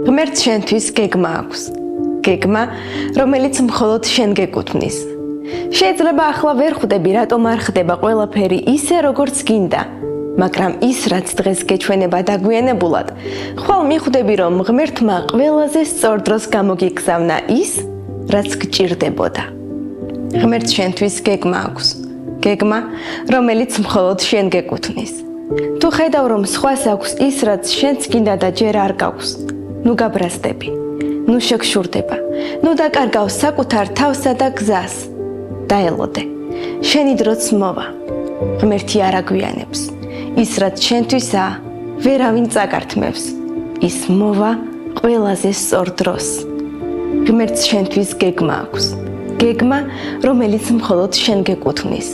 ღმერთს შენთვის გეგმა აქვს. გეგმა, რომელიც მხოლოდ შენ გეკუთვნის. შეიძლება ახლა ვერ ხვდები, რატომ არ ხდება ყველაფერი ისე, როგორც გინდა, მაგრამ ის, რაც დღეს გეჩვენება დაგვიანებულად, ხვალ მიხვდები, რომ ღმერთმა ყველაზე სწორ დროს გამოგიგზავნა ის, რაც გჭირდებოდა. ღმერთს შენთვის გეგმა აქვს. გეგმა, რომელიც მხოლოდ შენ გეკუთვნის. თუ ხედავ, რომ სხვას აქვს ის, რაც შენც გინდა და ჯერ არ გაქვს, ნუ გაბრაზდები, ნუ შეგშურდება, ნუ დაკარგავ საკუთარ თავსა და გზას. დაელოდე, შენი დროც მოვა. ღმერთი არ აგვიანებს. ის, რაც შენთვისაა, ვერავინ წაგართმევს. ის მოვა ყველაზე სწორ დროს. ღმერთს შენთვის გეგმა აქვს. გეგმა, რომელიც მხოლოდ შენ გეკუთვნის.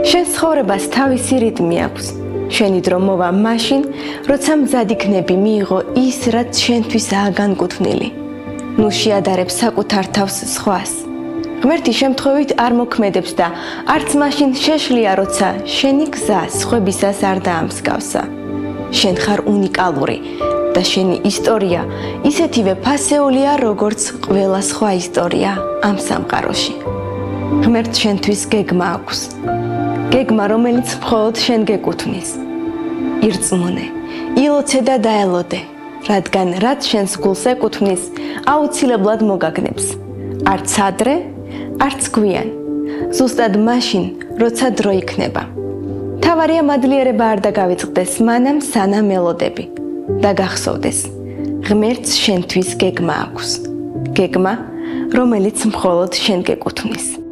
შენ ცხოვრებას თავისი რიტმი აქვს. შენი დრო მოვა მაშინ, როცა მზად იქნები მიიღო ის, რაც შენთვისაა განკუთვნილი. ნუ შეადარებ საკუთარ თავს სხვას. ღმერთი შემთხვევით არ მოქმედებს და არც მაშინ შეშლია, როცა შენი გზა სხვებისას არ დაამსგავსა. შენ ხარ უნიკალური და შენი ისტორია ისეთივე ფასეულია, როგორც ყველა სხვა ისტორია ამ სამყაროში. ღმერთს შენთვის გეგმა აქვს. გეგმა, რომელიც მხოლოდ შენ გეკუთვნის. ირწმუნე, ილოცე და დაელოდე, რადგან რაც შენს გულს ეკუთვნის, აუცილებლად მოგაგნებს. არც ადრე, არც გვიან, ზუსტად მაშინ, როცა დრო იქნება. თავარია მადლიერება არ დაგავიწყდეს მანამ, სანამ ელოდები და გახსოვდეს, ღმერთს შენთვის გეგმა აქვს. გეგმა, რომელიც მხოლოდ შენ გეკუთვნის.